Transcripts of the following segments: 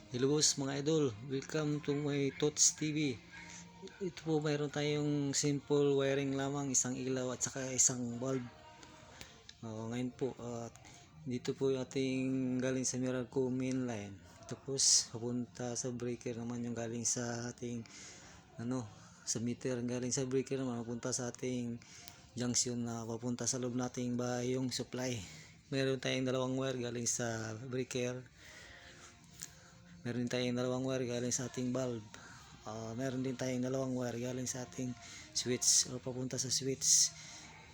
Hello boss mga idol, welcome to my Tots TV. Ito po mayroon tayong simple wiring lamang, isang ilaw at saka isang bulb. Ngayon po, dito po yung ating galing sa Miracle main line. Tapos papunta sa breaker naman yung galing sa ating sa meter, galing sa breaker naman papunta sa ating junction na papunta sa loob nating bahay yung supply. Meron tayong dalawang wire galing sa breaker. Meron din tayong dalawang wire galing sa ating bulb. Meron din tayong dalawang wire galing sa ating switch o papunta sa switch.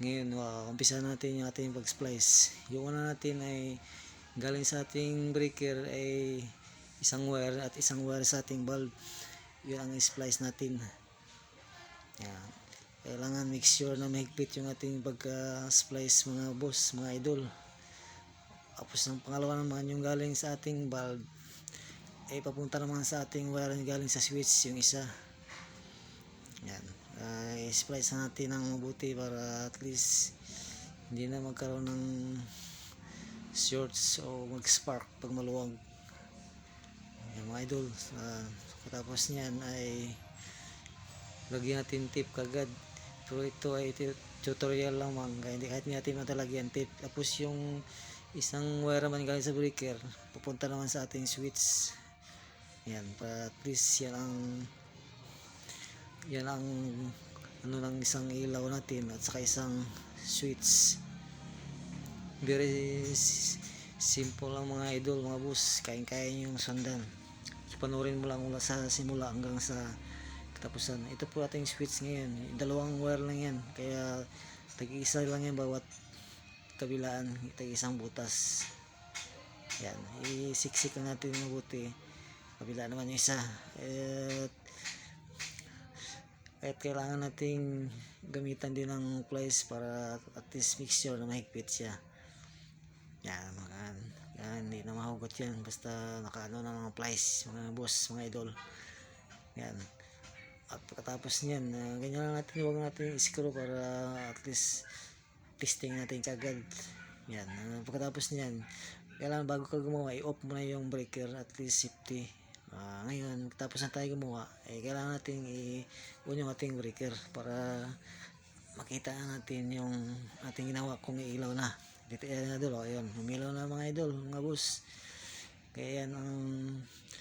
Ngayon, umpisa natin yung ating pag-splice. Yung una natin ay galing sa ating breaker ay isang wire at isang wire sa ating bulb. Yun ang splice natin. Yan. Kailangan make sure na mahigpit yung ating pag-splice mga boss, mga idol. Tapos ang pangalawa naman yung galing sa ating bulb ay papunta naman sa ating wire galing sa switch yung isa. Yan. I-splice natin ng mabuti para at least hindi na magkaroon ng shorts o mag-spark pag maluwag. Yan mga idol. Tapos niyan ay lagyan natin tape kagad. Pero ito ay tutorial lang kaya hindi kahit natin matalagyan tape. Tapos yung isang wire naman galing sa breaker pupunta naman sa ating switch. Yan, para at least yan ang ng isang ilaw natin at saka isang switch. Very simple lang mga idol, mga boss. Kaya yung sundan. So, panoorin mo lang mula sa simula hanggang sa katapusan. Ito po ating switch ngayon. Dalawang wire lang yan. Kaya tag-isa lang yan bawat kabilaan. Tag-isang butas. Yan. Isiksik lang natin mabuti. Kabila naman yung isa. At kailangan nating gamitan din ng pliers para at least make sure na mahigpit siya. Yan, hindi na mahugot yan basta nakaano na mga pliers mga boss, mga idol. Yan. At pagkatapos niyan, ganyan lang natin, huwag natin i-screw para at least testing natin kagad. Yan. Pagkatapos niyan, kailangan bago ka gumawa, i-off mo na yung breaker at least safety. Ngayon, tapos na tayo gumawa, kailangan natin i-on yung ating breaker para makita natin yung ating ginawa kung ilaw na. Dito yan idol, ayun, umilaw na mga idol, mga boss. Kaya yan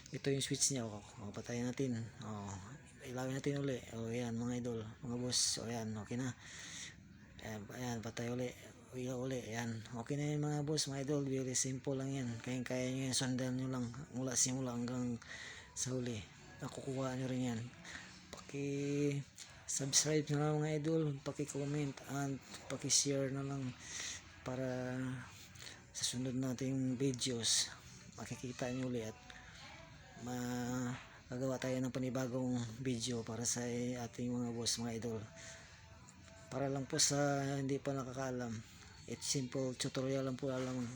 ito yung switch niya. Patayin natin. Ilawin natin uli. Yan mga idol, mga boss. Yan, okay na. Ayan, patay uli. Ilaw uli. Ayan, okay na yan mga boss, mga idol. Very simple lang yan. Kaya nyo yan, sundan nyo lang mula simula hanggang sa huli. Nakukuha nyo rin yan. Subscribe na lang mga idol. Comment and share na lang para sa sunod nating videos makikita nyo ulit at magagawa tayo ng panibagong video para sa ating mga boss, mga idol. Para lang po sa hindi pa nakakaalam, it's simple tutorial lang po lamang.